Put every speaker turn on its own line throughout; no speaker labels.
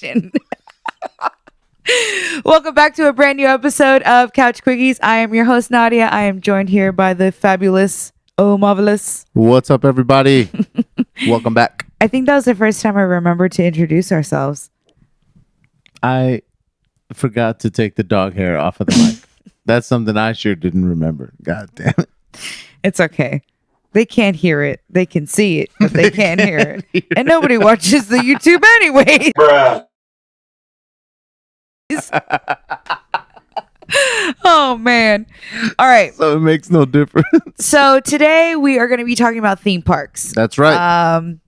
question. Welcome back to a brand new episode of Couch Quickies. I am your host, Nadia. I am joined here by the fabulous, marvelous.
What's up, everybody? Welcome back.
I think that was the first time I remembered to introduce ourselves.
I forgot to take the dog hair off of the mic. That's something I sure didn't remember. God damn it.
It's okay. They can't hear it. They can see it, but they can't hear it. And nobody watches the YouTube anyway. Bruh. Oh, man. All right.
So it makes no difference.
So today we are going to be talking about theme parks.
That's right.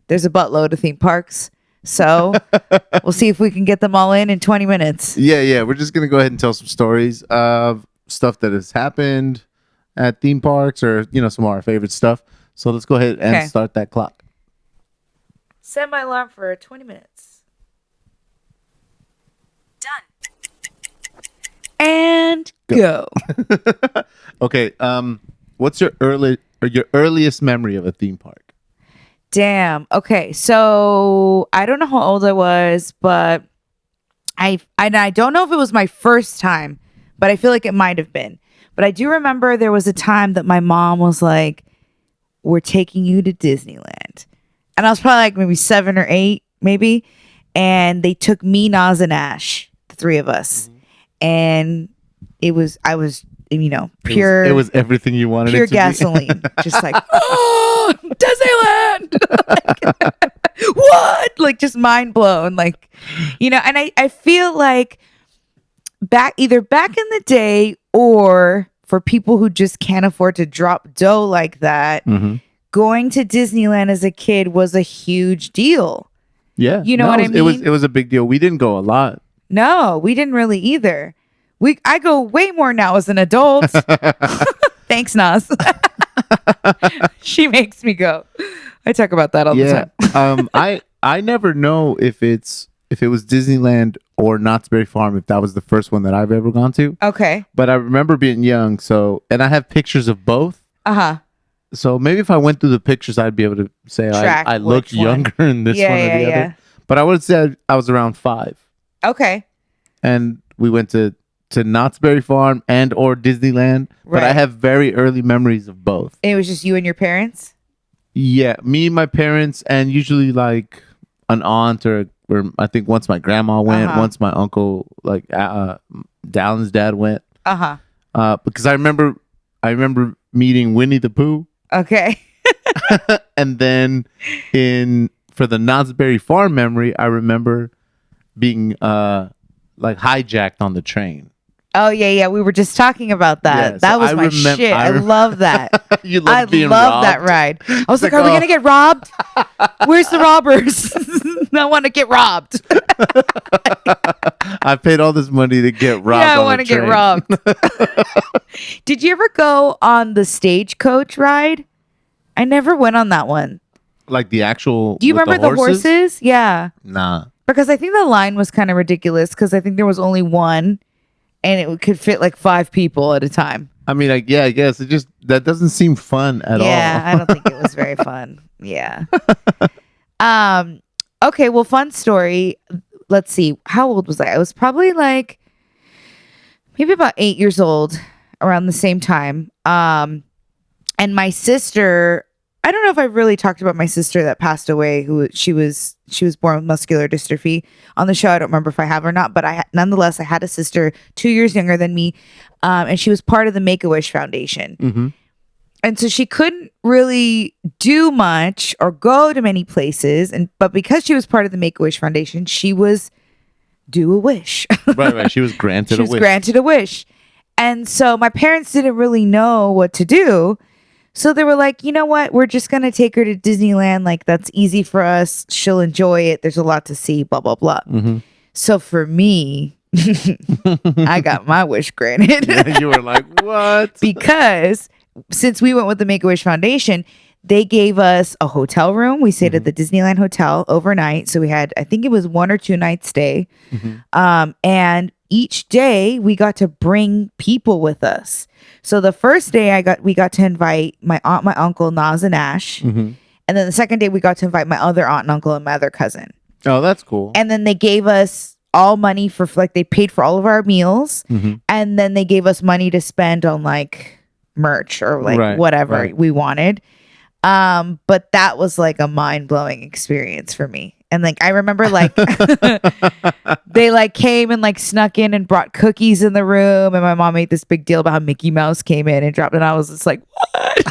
There's a buttload of theme parks. So we'll see if we can get them all in 20 minutes.
Yeah. We're just going to go ahead and tell some stories of stuff that has happened at theme parks or, some of our favorite stuff. So let's go ahead and start that clock.
Set my alarm for 20 minutes.
Done.
And go.
Okay. What's your earliest memory of a theme park?
Damn. Okay. So I don't know how old I was, but I don't know if it was my first time, but I feel like it might have been. But I do remember there was a time that my mom was like, "We're taking you to Disneyland," and I was probably like maybe 7 or 8, maybe. And they took me, Nas, and Ash, the three of us. And I was pure.
It was everything you wanted.
Pure
it to
gasoline, just like, oh, Disneyland. What? Like just mind blown. Like, and I feel like either back in the day or for people who just can't afford to drop dough like that, going to Disneyland as a kid was a huge deal.
Yeah,
you know what I mean.
It was a big deal. We didn't go a lot.
No, we didn't really either. I go way more now as an adult. Thanks, Nas. She makes me go. I talk about that all the
time. I never know if it was Disneyland or Knott's Berry Farm, if that was the first one that I've ever gone to.
Okay.
But I remember being young, and I have pictures of both. So maybe if I went through the pictures, I'd be able to say I looked younger in this one or the other. But I would say I was around 5.
Okay.
And we went to Knott's Berry Farm and or Disneyland. But I have very early memories of both.
And it was just you and your parents?
Yeah, me, my parents, and usually like an aunt or I think once my grandma went, once my uncle, like Dallin's dad went. Because I remember meeting Winnie the Pooh.
Okay.
And then for the Knott's Berry Farm memory, I remember being like hijacked on the train.
Oh yeah, we were just talking about that.
Yeah,
that was my shit. I love that.
You love being
love
robbed.
that ride. I was like, are we gonna get robbed? Where's the robbers? I want to get robbed.
I paid all this money to get robbed.
Yeah, I want to get robbed. Did you ever go on the stagecoach ride? I never went on that one.
Like the actual.
Do you remember the horses? Yeah.
Nah.
Because I think the line was kind of ridiculous because I think there was only one and it could fit like 5 people at a time.
I mean, I guess that doesn't seem fun at all.
Yeah, I don't think it was very fun. Yeah. Okay, well, fun story. Let's see. How old was I? I was probably like maybe about 8 years old around the same time. And my sister, I don't know if I've really talked about my sister that passed away, who she was born with muscular dystrophy on the show. I don't remember if I have or not, but nonetheless, I had a sister 2 years younger than me. And she was part of the Make-A-Wish Foundation. And so she couldn't really do much or go to many places. But because she was part of the Make-A-Wish Foundation, she was do a wish.
Right. She was granted
a wish. And so my parents didn't really know what to do. So they were like, you know what? We're just going to take her to Disneyland. Like, that's easy for us. She'll enjoy it. There's a lot to see, blah, blah, blah. So for me, I got my wish granted.
Yeah, you were like, what?
Because since we went with the Make-A-Wish Foundation, they gave us a hotel room. We stayed at the Disneyland Hotel overnight. So we had, I think it was 1 or 2 nights stay. And each day we got to bring people with us. So the first day we got to invite my aunt, my uncle, Nas and Ash. And then the second day we got to invite my other aunt and uncle and my other cousin.
Oh, that's cool.
And then they gave us all money for like they paid for all of our meals, and then they gave us money to spend on like merch or like whatever we wanted. But that was like a mind-blowing experience for me. And like I remember like they like came and like snuck in and brought cookies in the room, and my mom made this big deal about how Mickey Mouse came in and dropped, and I was just like, what?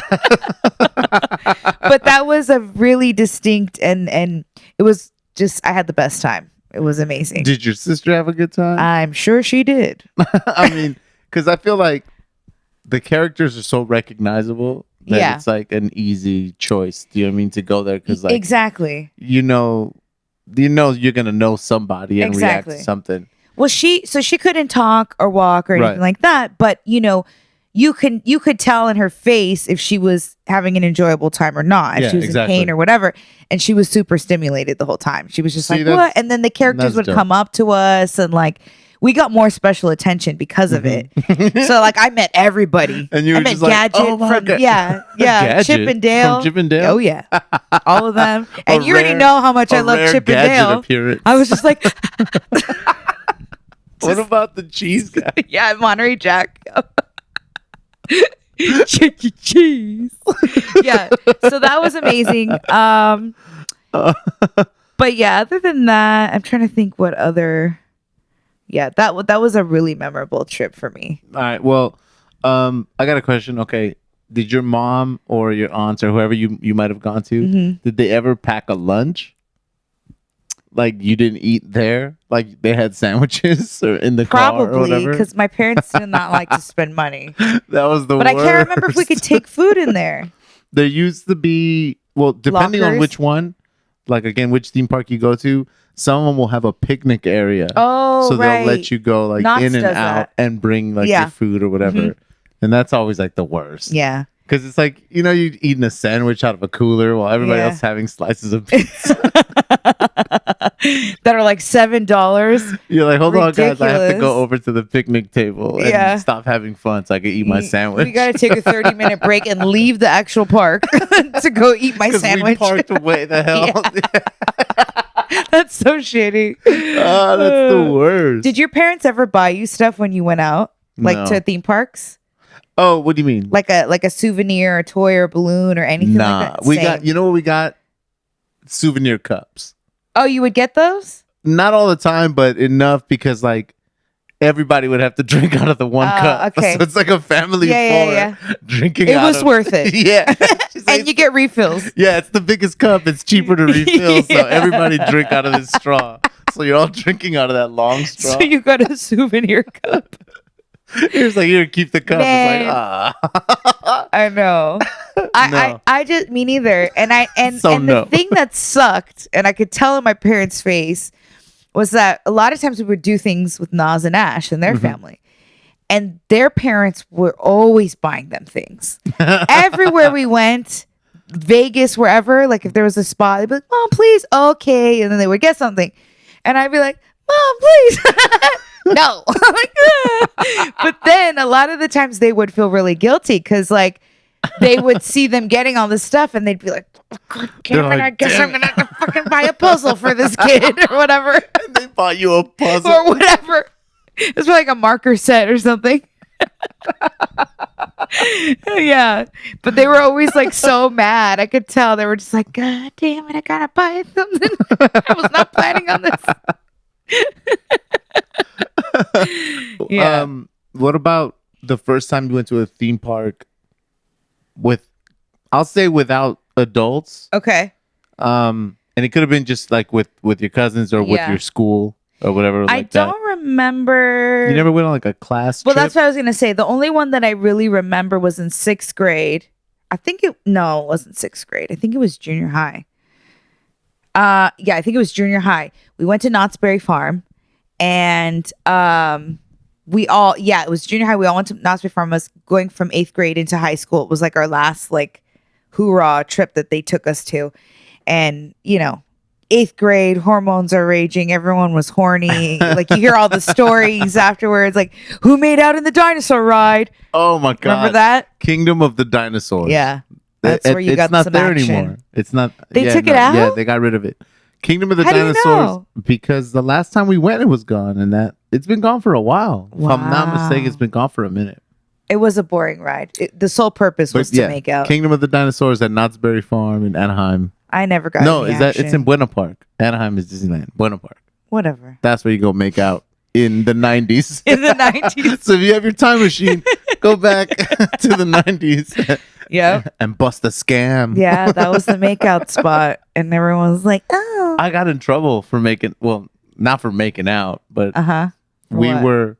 But that was a really distinct and it was just I had the best time. It was amazing.
Did your sister have a good time?
I'm sure she did.
I mean, because I feel like the characters are so recognizable that it's like an easy choice. Do you know what I mean? To go there because like
exactly,
you know you're gonna know somebody and react to something.
Well, she couldn't talk or walk or anything like that, but you could tell in her face if she was having an enjoyable time or not, if she was in pain or whatever. And she was super stimulated the whole time. She was just like, what? And then the characters would come up to us and like, we got more special attention because of it. So like I met everybody.
And you were just
Gadget
like, oh my
from
God.
Gadget? Chip and Dale.
From Chip and Dale?
Oh yeah. All of them. And you already know how much I love Chip and Dale.
Appearance.
I was just like
what about the cheese guy?
Yeah, Monterey Jack. Chuck E. Cheese. Yeah. So that was amazing. But yeah, other than that, I'm trying to think what other. Yeah, that was a really memorable trip for me.
All right. Well, I got a question. Okay, did your mom or your aunts or whoever you might have gone to, did they ever pack a lunch? Like you didn't eat there? Like they had sandwiches or in the car or whatever?
Probably, because my parents did not like to spend money.
That was the worst.
But I can't remember if we could take food in there.
There used to be, well, depending on which one, like again, which theme park you go to, some of them will have a picnic area.
Oh,
so they'll let you go like
Knott's
in and out and bring like your food or whatever. And that's always like the worst.
Yeah.
Because it's like, you're eating a sandwich out of a cooler while everybody else having slices of pizza.
That are like $7.
You're like, hold on, guys. I have to go over to the picnic table and stop having fun so I can eat my sandwich.
We got to take a 30-minute break and leave the actual park to go eat my sandwich.
We parked away the hell.
That's so shitty.
Oh, that's the worst.
Did your parents ever buy you stuff when you went out? Like to theme parks?
Oh, what do you mean?
Like a souvenir, a toy, or a balloon, or anything like that?
We got, you know what we got? Souvenir cups.
Oh, you would get those?
Not all the time, but enough because like everybody would have to drink out of the one cup.
Okay.
So it's like a family drinking out of it.
It was worth it.
Yeah.
And you get refills.
Yeah, it's the biggest cup. It's cheaper to refill. So everybody drink out of this straw. So you're all drinking out of that long straw.
So you got a souvenir cup.
Here's like, here, keep the cup.
Man.
It's like,
I know. I just, me neither. And the thing that sucked, and I could tell in my parents' face, was that a lot of times we would do things with Nas and Ash and their family. And their parents were always buying them things. Everywhere we went, Vegas, wherever, like if there was a spot, they'd be like, Mom, please. Okay. And then they would get something. And I'd be like, Mom, please. No. But then a lot of the times they would feel really guilty because like they would see them getting all this stuff and they'd be like, oh, God damn it, I guess I'm gonna have to fucking buy a puzzle for this kid or whatever.
And they bought you a puzzle
or whatever. It's like a marker set or something. Yeah, but they were always like so mad. I could tell they were just like, God damn it, I gotta buy something. I was not planning on this. Yeah.
What about the first time you went to a theme park I'll say without adults?
Okay.
And it could have been just like with your cousins or with your school or whatever.
I don't remember.
You never went on like a class trip?
Well, that's what I was gonna say. The only one that I really remember was in 6th grade. It wasn't 6th grade. I think it was junior high. I think it was junior high. We went to Knott's Berry Farm. And it was junior high. We all went to Knott's Berry Farm. I was going from 8th grade into high school. It was like our last like hoorah trip that they took us to. And 8th grade, hormones are raging. Everyone was horny. Like you hear all the stories afterwards, like who made out in the dinosaur ride.
Oh my God.
Remember that?
Kingdom of the Dinosaurs.
Yeah. That's where you got some action.
It's not there anymore. It's not.
They took it out?
Yeah, they got rid of it. Kingdom of the
How do you
Dinosaurs,
know?
because the last time we went, it was gone, and that it's been gone for a while. If I'm not
Wow.
mistaken, it's been gone for a minute.
It was a boring ride. The sole purpose was to make out.
Kingdom of the Dinosaurs at Knott's Berry Farm in Anaheim.
I never got
No,
any
is that
action.
it's in Buena Park. Anaheim is Disneyland. Buena Park.
Whatever.
That's where you go make out in the 90s.
In the 90s.
So if you have your time machine, go back to the 90s.
Yep.
And bust a scam.
Yeah, that was the makeout spot. And everyone was like, oh.
I got in trouble for not for making out, but we
What?
were,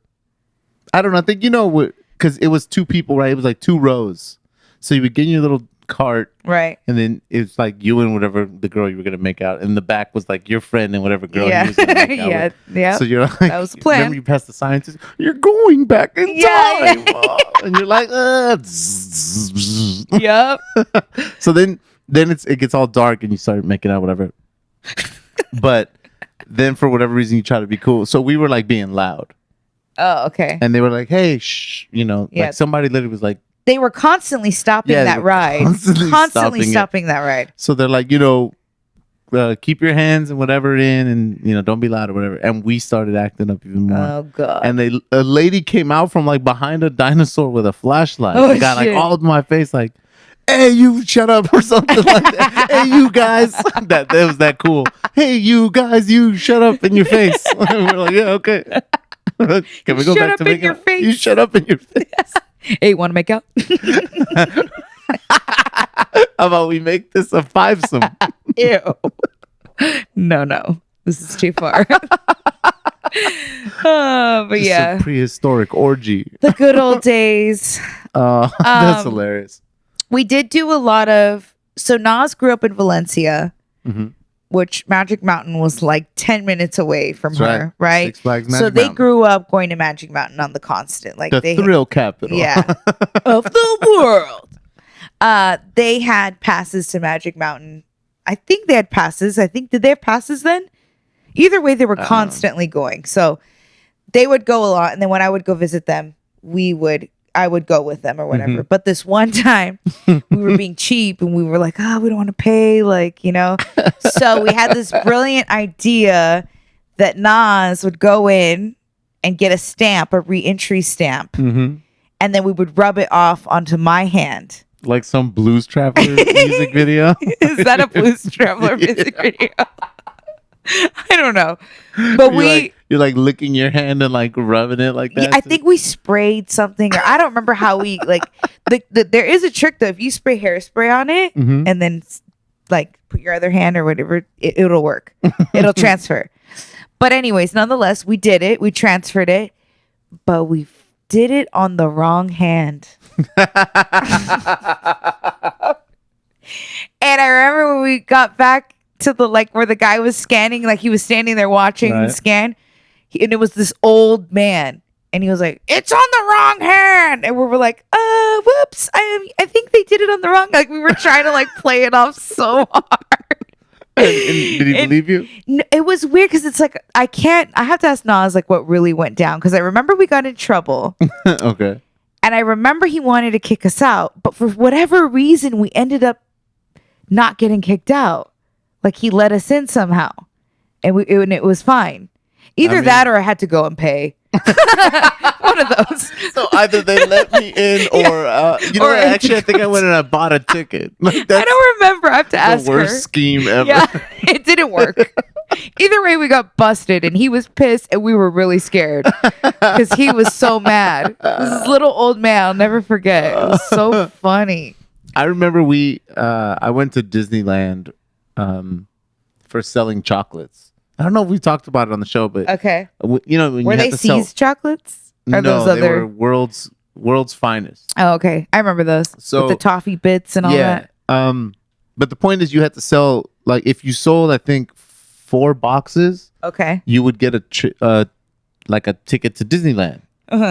I don't know, I think, because it was two people, right? It was like 2 rows. So you would get in your little cart.
Right.
And then it was like you and whatever the girl you were going to make out. And the back was like your friend and whatever girl you was going to make out
Yeah.
with.
Yeah.
So you're like,
That was the plan.
Remember you passed the scientist? You're going back in
Yeah,
time. And you're like,
Yep.
So then it gets all dark and you start making out, whatever. But then for whatever reason you try to be cool. So we were like being loud.
Oh, okay.
And they were like, hey, shh.
Yeah.
Like somebody literally was like,
They were constantly stopping
Yeah, they
that
were
ride.
constantly stopping
stopping that ride.
so they're like, keep your hands and whatever in and, don't be loud or whatever. And we started acting up even more.
Oh, God.
And a lady came out from like behind a dinosaur with a flashlight.
Oh,
and got like
shit.
all in my face, like, hey, you shut up or something like that. Hey, you guys. That was that cool. Hey, you guys, you shut up in your face. And we're like, yeah, okay. Can we go
Shut
back
up
to
in
making
your
out?
face.
You shut up in your face.
Hey, want to make out?
How about we make this a 5-some?
Ew. No. This is too far. But
Just
yeah.
a prehistoric orgy.
The good old days.
That's hilarious.
We did do a lot of. So Nas grew up in Valencia,
Mm-hmm.
which Magic Mountain was like 10 minutes away from
That's
her, right?
Six Flags
So
Magic
they
Mountain.
grew up going to Magic Mountain on the constant. Like
The
they
thrill capital.
Yeah. Of the world. They had passes to Magic Mountain. I think they had passes. Did they have passes then? Either way, they were constantly going. So they would go a lot. And then when I would go visit them, I would go with them or whatever.
Mm-hmm.
But this one time we were being cheap and we were like, we don't want to pay. So we had this brilliant idea that Nas would go in and get a re-entry stamp.
Mm-hmm.
And then we would rub it off onto my hand.
Like some Blues Traveler music video.
Is that a Blues Traveler music video? I don't know. But
you're like licking your hand and like rubbing it like that.
Yeah, I think we sprayed something, or I don't remember how we there is a trick though. If you spray hairspray on it
Mhm.
and then like put your other hand or whatever, it'll work. It'll transfer. But anyways, nonetheless, we did it. We transferred it, but we did it on the wrong hand. And I remember when we got back to the where the guy was scanning, like he was standing there watching
Right.
the scan, and it was this old man, and he was like, "It's on the wrong hand," and we were like, whoops, I think they did it on the wrong." Like we were trying to play it off so hard.
And did he believe you?
It was weird because it's like I have to ask Nas what really went down, because I remember we got in trouble.
Okay.
And I remember he wanted to kick us out, but for whatever reason, we ended up not getting kicked out. Like he let us in somehow, and it was fine. Either that or I had to go and pay. One of those.
So either they let me in, or
Or
actually, I think I went and I bought a ticket. Like,
I
that's
don't remember. I have to ask
the worst
her.
scheme ever.
Yeah, it didn't work. Either way, we got busted, and he was pissed, and we were really scared because he was so mad. This little old man, I'll never forget. It was so funny.
I remember I went to Disneyland for selling chocolates. I don't know if we talked about it on the show, but
Okay,
when
were
you
they
had to sell,
seized chocolates? Or
no,
those
they
other?
were world's finest.
Oh, okay. I remember those.
So
With the toffee bits and all
yeah,
that.
but the point is, you had to sell if you sold, I think 4 boxes,
Okay.
you would get a ticket to Disneyland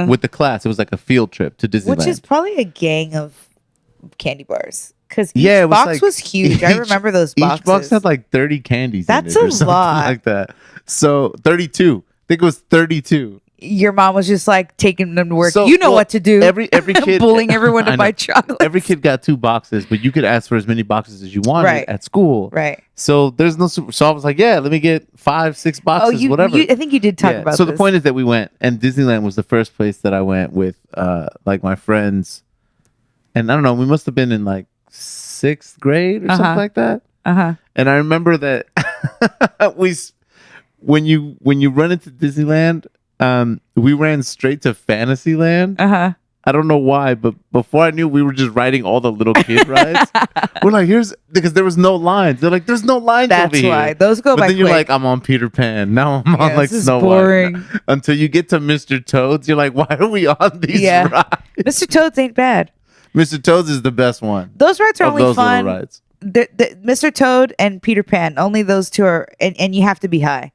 with the class. It was like a field trip to Disneyland,
Which is probably a gang of candy bars. Because each
Yeah, it was
box was huge. I remember those boxes.
Each box had like 30 candies.
That's
in it or
a
something
lot.
like that. So 32. I think it was 32.
your mom was just like taking them to work. So, what to do.
Every kid
bullying everyone to buy chocolate.
Every kid got 2 boxes, but you could ask for as many boxes as you wanted at school.
Right.
So there's no so I was like, yeah, let me get 5, 6 boxes, whatever.
I think you did talk about
so this. The point is that we went, and Disneyland was the first place that I went with like my friends. And I don't know, we must have been in like 6th grade or something like that. And I remember that when you run into Disneyland, we ran straight to Fantasyland. I don't know why, but before I knew, we were just riding all the little kid rides. We're like, because there was no lines. They're like, there's no lines over here. That's why.
Those go by
But then you're like, I'm on Peter Pan. Now I'm on like Snow White. Until you get to Mr. Toad's, you're like, why are we on these rides?
Mr. Toad's ain't bad.
Mr. Toad's is the best one.
Those rides are only fun. Rides. The Mr. Toad and Peter Pan, only those 2 are, and you have to be high.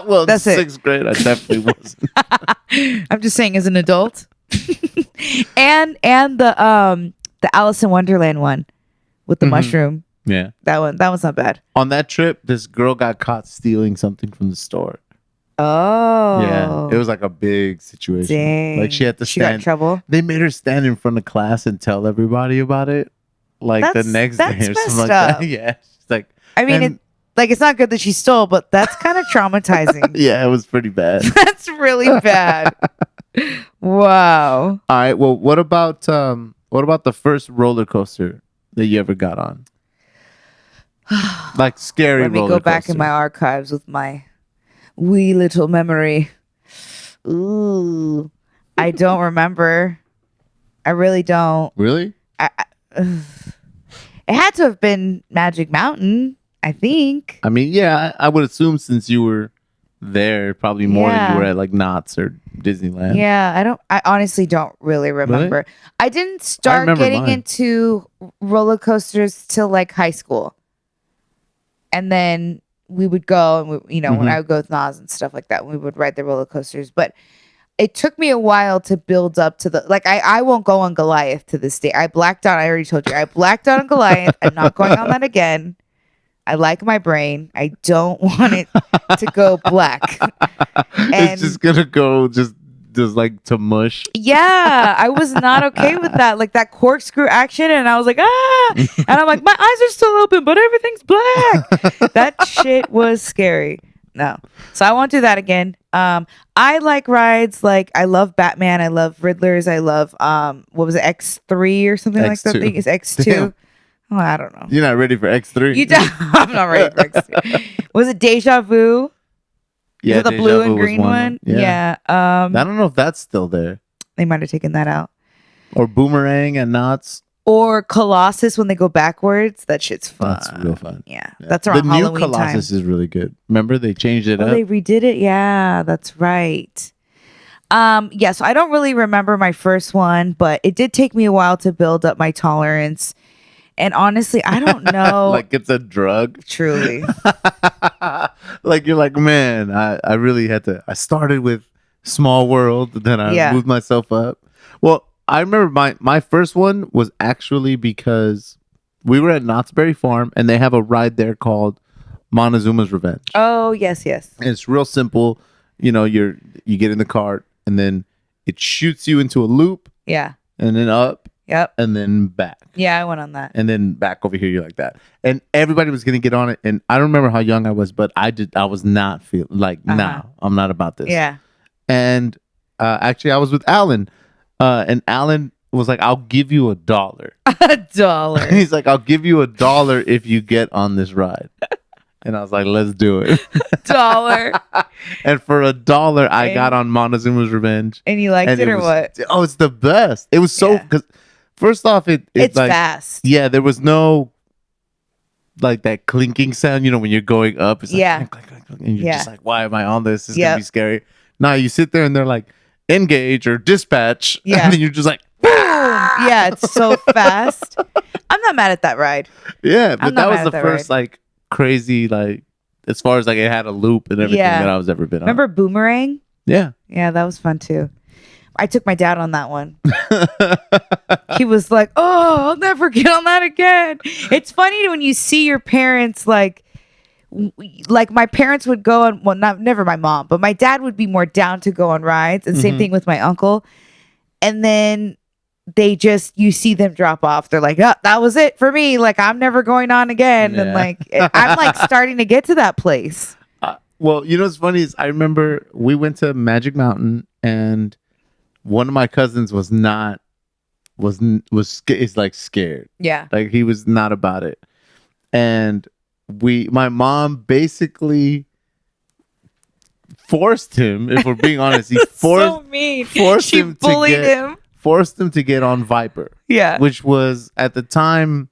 Well, that's 6th grade, I definitely wasn't.
I'm just saying, as an adult. and the Alice in Wonderland one with the mushroom.
Yeah,
that one's not bad.
On that trip, this girl got caught stealing something from the store.
Oh,
yeah, it was like a big situation.
Dang.
Like she had to stand.
She got in trouble.
They made her stand in front of class and tell everybody about it. Like the next day or something like that. Yeah, she's like,
I mean, it's not good that she stole, but that's kind of traumatizing.
Yeah, it was pretty bad.
That's really bad. Wow.
All right. Well, what about the first roller coaster that you ever got on? Like scary roller coaster.
Let me go back in my archives with my wee little memory. Ooh, I don't remember. I really don't.
Really?
It had to have been Magic Mountain, I think.
I mean, yeah, I would assume since you were there probably more than you were at like Knott's or Disneyland.
Yeah, I honestly don't really remember. Really? I didn't start getting into roller coasters till like high school. And then we would go and when I would go with Nas and stuff like that, we would ride the roller coasters. But it took me a while to build up to the I won't go on Goliath to this day. I blacked out. I already told you. I blacked out on Goliath. I'm not going on that again. I like my brain. I don't want it to go black. And
it's just gonna go just like to mush.
Yeah, I was not okay with that. Like that corkscrew action, and I was like, and I'm like, my eyes are still open, but everything's black. That shit was scary. No, so I won't do that again. I like rides. Like I love Batman. I love Riddlers. I love what was it, X3 or something like that thing? Is X2? Damn. Oh, I don't know.
You're not ready for X3.
I'm not ready for X3. Was it Deja Vu?
Yeah,
the blue and green one. Yeah.
I don't know if that's still there.
They might have taken that out.
Or Boomerang and Knott's.
Or Colossus when they go backwards. That shit's fun.
That's real fun.
Yeah. That's around Halloween time.
The new Colossus is really good. Remember they changed it up?
They redid it? Yeah, that's right. Yeah, so I don't really remember my first one, but it did take me a while to build up my tolerance. And honestly, I don't know.
Like it's a drug.
Truly.
Like you're like, man, I really had to. I started with Small World, then I moved myself up. Well, I remember my first one was actually because we were at Knott's Berry Farm and they have a ride there called Montezuma's Revenge.
Oh, yes.
And it's real simple. You know, you get in the cart and then it shoots you into a loop.
Yeah.
And then up.
Yep.
And then back.
Yeah, I went on that.
And then back over here, you're like that. And everybody was going to get on it. And I don't remember how young I was, but I was not feeling like, nah, I'm not about this.
Yeah.
And actually, I was with Alan. And Alan was like, I'll give you $1.
$1.
He's like, I'll give you $1 if you get on this ride. And I was like, let's do it.
$1.
And for $1, I got on Montezuma's Revenge.
And you liked it or what?
Oh, it's the best. It was so, because first off, it's like,
fast.
Yeah, there was no like that clinking sound, you know, when you're going up. It's like, clink, clink, clink, and you're just like, why am I on this? This is going to be scary. Now you sit there and they're like, engage or dispatch. Yeah. And then you're just like,
boom. Yeah, it's so fast. I'm not mad at that ride.
Yeah, but that was the first like crazy, like as far as like it had a loop and everything that I was ever been on.
Remember Boomerang?
Yeah.
Yeah, that was fun too. I took my dad on that one. He was like, oh, I'll never get on that again. It's funny when you see your parents like like my parents would go on, well, never my mom, but my dad would be more down to go on rides, and same thing with my uncle. And then you see them drop off. They're like, oh, that was it for me. Like, I'm never going on again. And like, I'm like starting to get to that place.
Well, you know what's funny is I remember we went to Magic Mountain, and one of my cousins was like scared.
Yeah.
Like he was not about it. And my mom basically forced him, if we're being honest,
so mean.
Forced
she
him
bullied him.
Forced him to get on Viper.
Yeah.
Which was at the time,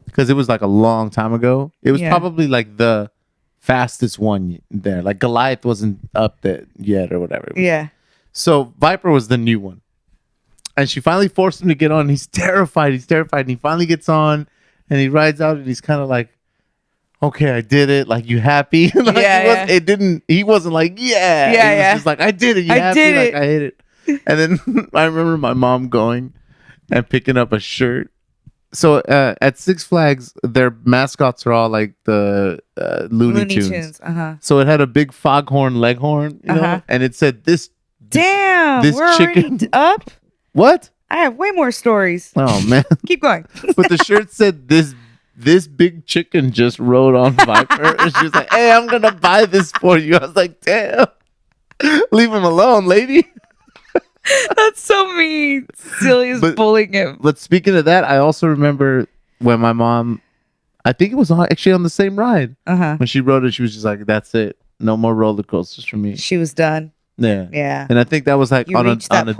because it was like a long time ago, it was probably like the fastest one there. Like Goliath wasn't up there yet or whatever.
Yeah.
So Viper was the new one. And she finally forced him to get on. He's terrified. And he finally gets on and he rides out and he's kind of like, okay, I did it. Like, you happy? Like, he wasn't like, yeah. He was just like, I did it. You happy?
Did it.
Like, I hit it. And then I remember my mom going and picking up a shirt. So at Six Flags, their mascots are all like the Looney Tunes. So it had a big foghorn leghorn, you know, and it said this.
Damn,
this
we're
chicken
already up.
What?
I have way more stories.
Oh man,
keep going.
But the shirt said this big chicken just rode on Viper. And she was like, hey, I'm gonna buy this for you. I was like, damn, leave him alone, lady.
That's so mean. Celia's bullying him.
But speaking of that, I also remember when my mom, I think it was actually on the same ride. When she rode it, she was just like, that's it. No more roller coasters for me.
She was done.
Yeah.
Yeah.
And I think that was like on a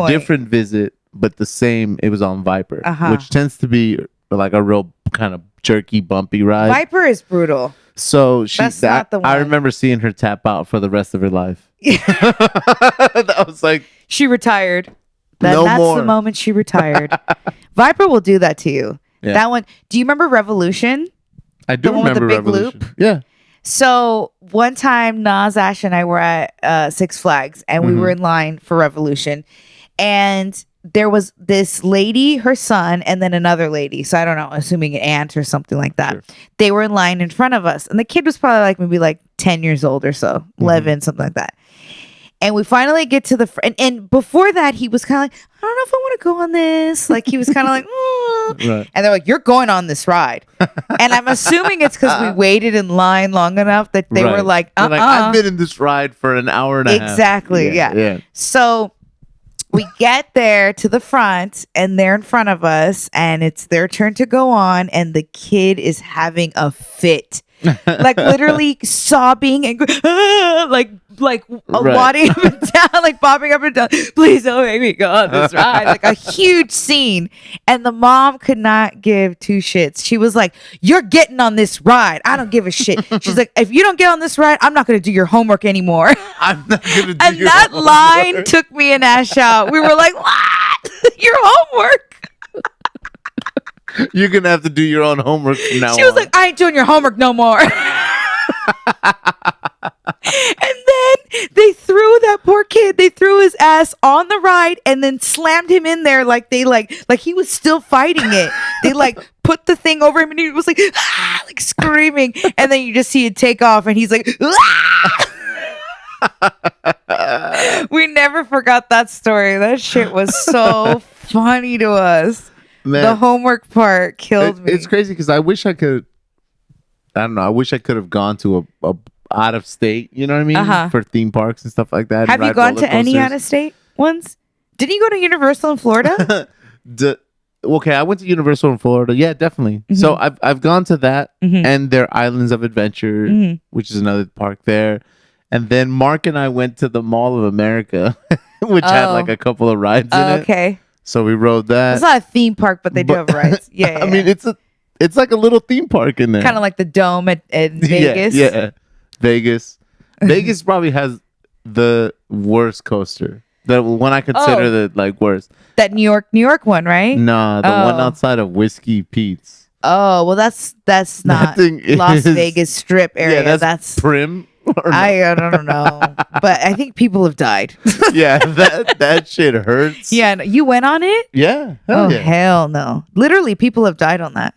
different visit, but the same, it was on Viper, which tends to be like a real kind of jerky, bumpy ride.
Viper is brutal.
So
not the one.
I remember seeing her tap out for the rest of her life. That was like,
she retired. That's
more.
The moment she retired. Viper will do that to you.
Yeah.
That one. Do you remember Revolution?
I do remember
the big
Revolution.
loop?
Yeah.
So one time, Nas, Ash, and I were at Six Flags, and we were in line for Revolution, and there was this lady, her son, and then another lady. So I don't know, assuming an aunt or something like that. Sure. They were in line in front of us, and the kid was probably like maybe like 10 years old or so, 11, something like that. And we finally get to the and before that, he was kind of like, I don't know if I want to go on this. Like, he was kind of like, right. And they're like, you're going on this ride. And I'm assuming it's because we waited in line long enough that they were like, like,
I've been in this ride for an hour and a half.
Exactly. Yeah. So we get there to the front, and they're in front of us, and it's their turn to go on, and the kid is having a fit. Like literally sobbing and like wadding up and down, like bobbing up and down. Please don't make me go on this ride. Like a huge scene. And the mom could not give two shits. She was like, you're getting on this ride. I don't give a shit. She's like, if you don't get on this ride, I'm not going to do your homework anymore.
I'm not going to do
and
your
that
homework.
line took me and Ash out. We were like, what? Your homework?
You're going to have to do your own homework from now on.
She was like, I ain't doing your homework no more. And then they threw that poor kid, they threw his ass on the ride and then slammed him in there like they like he was still fighting it. They like put the thing over him and he was like, like screaming. And then you just see it take off and he's like, We never forgot that story. That shit was so funny to us. Man, the homework part killed me.
It's crazy because I wish I could. I don't know. I wish I could have gone to a out of state. You know what I mean? For theme parks and stuff like that.
Have you gone to any out of state ones? Didn't you go to Universal in Florida?
Okay, I went to Universal in Florida. Yeah, definitely. So I've gone to that and their Islands of Adventure, which is another park there. And then Mark and I went to the Mall of America, which had like a couple of rides in it.
Okay.
So we rode that.
It's not a theme park, but they do have rides. Yeah.
I mean, it's like a little theme park in there.
Kind of like the Dome at Vegas.
Yeah. Vegas. Vegas probably has the worst coaster. The one I consider the like worst.
That New York one, right?
No, the one outside of Whiskey Pete's.
Oh, well, that's not Las Vegas Strip area.
Yeah, that's Prim.
I don't know, but I think people have died.
Yeah, that shit hurts.
Yeah, no, you went on it?
Yeah.
Hell no! Literally, people have died on that.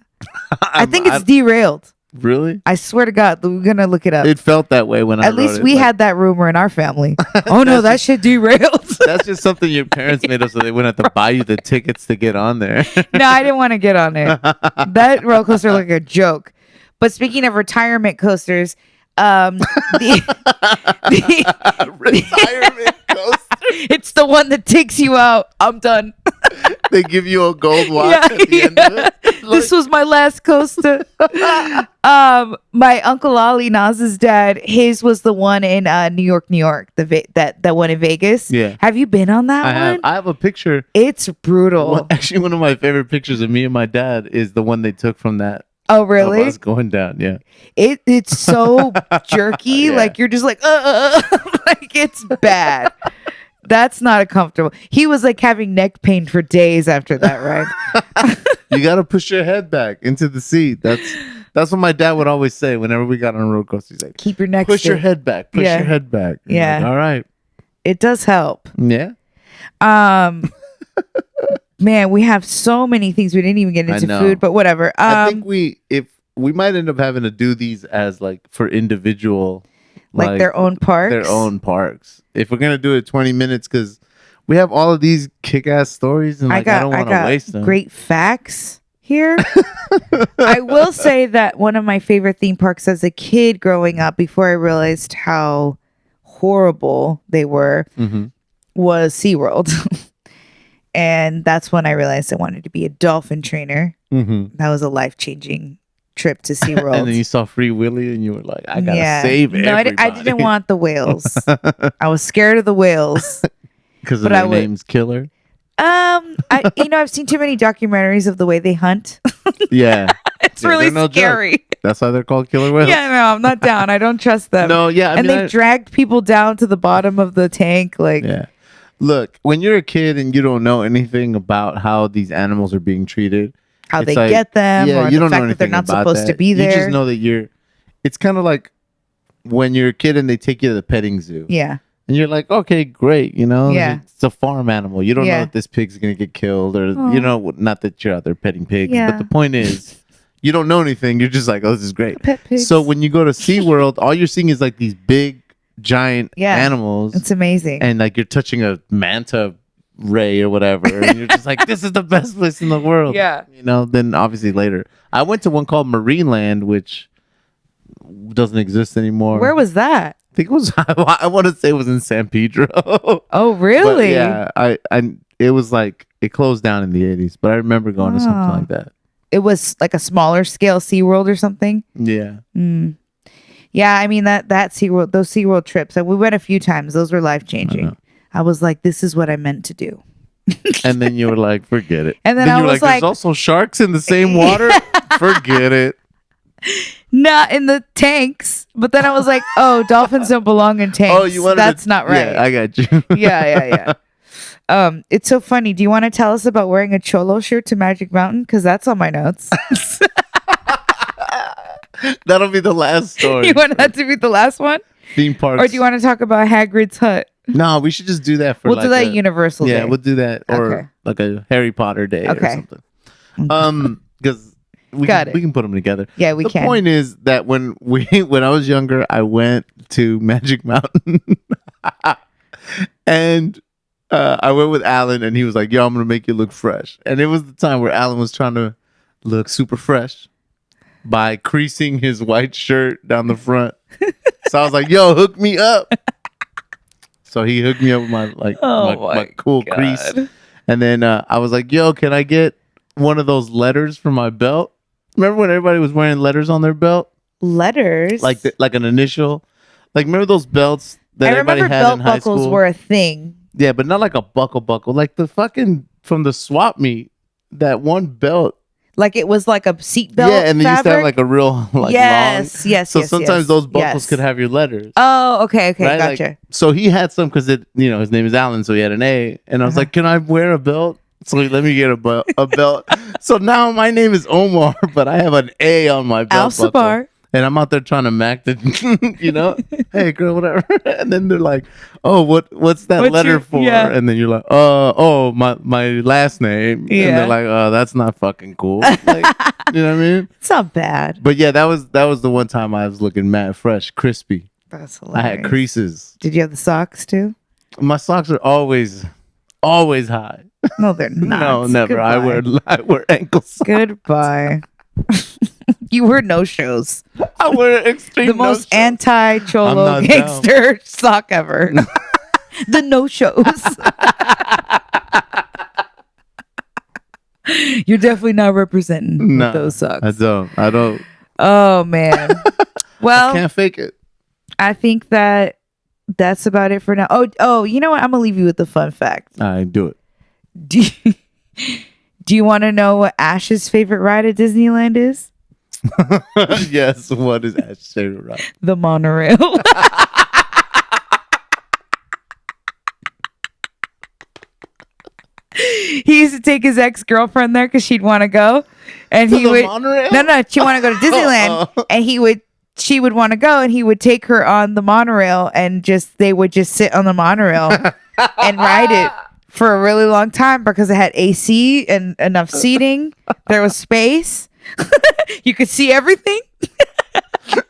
I think it's derailed.
Really?
I swear to God, we're gonna look it up.
It felt that way when I
At
wrote
least
it.
we had that rumor in our family. Oh no, that shit derailed.
That's just something your parents made up so they wouldn't have to buy you the tickets to get on there.
No, I didn't want to get on there. That roller coaster looked like a joke. But speaking of retirement coasters,
retirement coaster.
It's the one that takes you out. I'm done.
They give you a gold watch at the end of it.
This was my last coaster. My uncle Ali, Naz's dad, his was the one in New York, that one in Vegas.
Yeah.
Have you been on that one?
I have a picture.
It's brutal.
Well, actually, one of my favorite pictures of me and my dad is the one they took from that.
Oh, really?
Of us going down, yeah.
It's so jerky.
Yeah.
Like you're just like, like it's bad. That's not a comfortable. He was like having neck pain for days after that, right?
You got to push your head back into the seat. That's what my dad would always say whenever we got on a roller coaster. He's like,
keep your neck
push
stiff.
your head back. Push your head back. And
Yeah.
like, all right.
It does help.
Yeah.
Man, we have so many things we didn't even get into food, but whatever.
I think we might end up having to do these as like for individual,
like their own parks.
Their own parks. If we're gonna do it 20 minutes, because we have all of these kick-ass stories, and like I don't want to waste them.
Great facts here. I will say that one of my favorite theme parks as a kid growing up, before I realized how horrible they were, was SeaWorld. And that's when I realized I wanted to be a dolphin trainer. That was a life-changing trip to SeaWorld.
And then you saw Free Willy and you were like, I gotta save everybody.
I didn't want the whales. I was scared of the whales.
Because their name's Killer?
I've seen too many documentaries of the way they hunt.
Yeah.
It's really scary.
Joke. That's why they're called killer whales.
Yeah, no, I'm not down. I don't trust them.
No, yeah.
And they've dragged people down to the bottom of the tank. Like,
yeah. Look, when you're a kid and you don't know anything about how these animals are being treated,
how they get them, or
you
the
don't
fact
know
that they're not supposed to be there.
You just know that it's kind of like when you're a kid and they take you to the petting zoo.
Yeah.
And you're like, okay, great.
Yeah.
It's a farm animal. You don't know that this pig's going to get killed or, not that you're out there petting pigs.
Yeah.
But the point is, you don't know anything. You're just like, oh, this is great.
Pet pigs.
So when you go to SeaWorld, all you're seeing is like these big, giant animals.
It's amazing.
And like you're touching a manta ray or whatever. And you're just like, this is the best place in the world.
Yeah.
Then obviously later. I went to one called Marineland, which doesn't exist anymore.
Where was that?
I think it was, I want to say it was in San Pedro.
Oh, really?
But yeah, it was like, it closed down in the 80s, but I remember going to something like that.
It was like a smaller scale SeaWorld or something?
Yeah.
Yeah, I mean, that SeaWorld, those SeaWorld trips, we went a few times. Those were life-changing. I was like, this is what I meant to do.
And then you were like, forget it.
And then
you
I
were
was
like, there's also sharks in the same water? Forget it.
Not in the tanks. But then I was like, oh, dolphins don't belong in tanks.
Oh, you wanted
That's not right.
Yeah, I got you.
Yeah. It's so funny. Do you want to tell us about wearing a Cholo shirt to Magic Mountain? Because that's on my notes.
That'll be the last story.
You want that to be the last one?
Theme parks.
Or do you want to talk about Hagrid's hut?
No, we should just do that for
We'll do that Universal Day.
Yeah, we'll do that. Or like a Harry Potter Day or something. Because we can put them together.
Yeah, we can.
The point is that when I was younger, I went to Magic Mountain. And I went with Alan, and he was like, yo, I'm going to make you look fresh. And it was the time where Alan was trying to look super fresh by creasing his white shirt down the front. So I was like, yo, hook me up. So he hooked me up with my cool crease. And then I was like, yo, can I get one of those letters for my belt? Remember when everybody was wearing letters on their belt?
Letters?
Like an initial? Like, remember those belts that everybody had in high school?
Belt buckles were a thing.
Yeah, but not like a buckle. Like the fucking, from the swap meet, that one belt.
Like it was like a seat belt.
Yeah, and they used to have like a real long.
Yes.
So sometimes those buckles could have your letters.
Oh, okay,
right?
Gotcha.
Like, so he had some because his name is Alan, so he had an A, and I was like, "Can I wear a belt?" So he let me get a belt. So now my name is Omar, but I have an A on my belt buckle. And I'm out there trying to mac the, hey girl, whatever. And then they're like, oh, what's that letter for? Yeah. And then you're like, oh, my last name. Yeah. And they're like, oh, that's not fucking cool. Like, you know what I mean?
It's not bad.
But yeah, that was the one time I was looking mad fresh, crispy.
That's hilarious.
I had creases.
Did you have the socks too?
My socks are always high.
No, they're not.
No, never. Goodbye. I wear ankle socks.
Goodbye. You wear no shows.
I wear extreme.
The most anti-cholo gangster sock ever. The no shows. You're definitely not representing with those socks.
I don't.
Oh man. Well,
I can't fake it.
I think that's about it for now. Oh, you know what? I'm gonna leave you with the fun fact.
All right, do it.
Do you want to know what Ash's favorite ride at Disneyland is?
Yes. What is Ash's favorite ride?
The monorail. He used to take his ex-girlfriend there because she'd want to go, and he would. Monorail? No, she want to go to Disneyland, and she would want to go, and he would take her on the monorail, and they would just sit on the monorail and ride it for a really long time because it had AC and enough seating. There was space. You could see everything.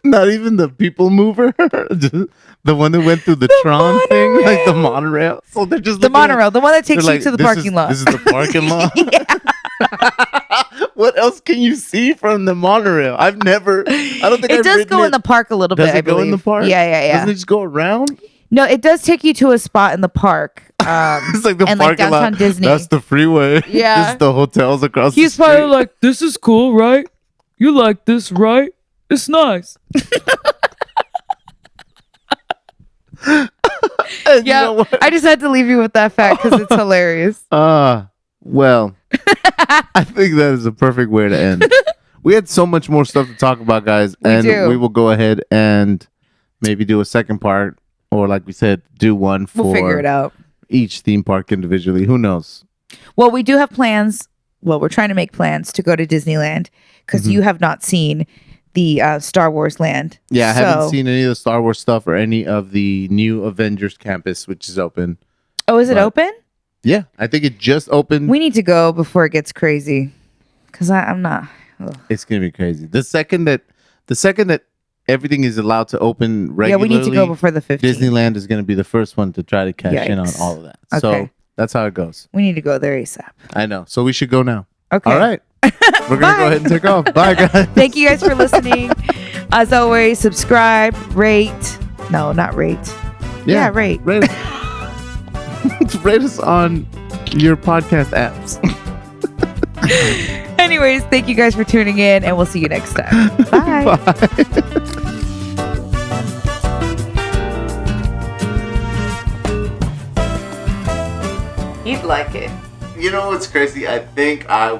Not even the people mover. The one that went through the Tron monorail thing, like the monorail. So they're just
the monorail, the one that takes you to the parking lot.
This is the parking lot. What else can you see from the monorail? I don't think
it does go in the park a little bit.
Does it go in the park?
Yeah.
Doesn't it just go around?
No, it does take you to a spot in the park.
It's like the
and
parking
like downtown
lot. Disney. That's the freeway.
Yeah.
Just the hotels across the
He's
street.
probably like, this is cool, right? You like this, right? It's nice.
Yeah, I just had to leave you with that fact because it's hilarious.
Well, I think that is a perfect way to end. We had so much more stuff to talk about, guys, and we will go ahead and maybe do a second part, or like we said, do one for
we'll figure it out.
Each theme park individually. Who knows?
Well, we do have plans. Well, we're trying to make plans to go to Disneyland because you have not seen the Star Wars land.
Yeah, I haven't seen any of the Star Wars stuff or any of the new Avengers campus, which is open.
Oh, is it open?
Yeah, I think it just opened.
We need to go before it gets crazy because I'm not. Ugh.
It's gonna be crazy. The second that everything is allowed to open regularly,
yeah, we need to go before the 15th.
Disneyland is going to be the first one to try to cash in on all of that. Okay. So that's how it goes.
We need to go there ASAP.
I know. So we should go now.
Okay.
All right. We're going to go ahead and take off. Bye, guys.
Thank you guys for listening. As always, subscribe, rate. No, not rate. Yeah, rate.
Rate us on your podcast apps.
Anyways, thank you guys for tuning in, and we'll see you next time. Bye.
Bye.
You'd like it.
You know what's crazy? I think I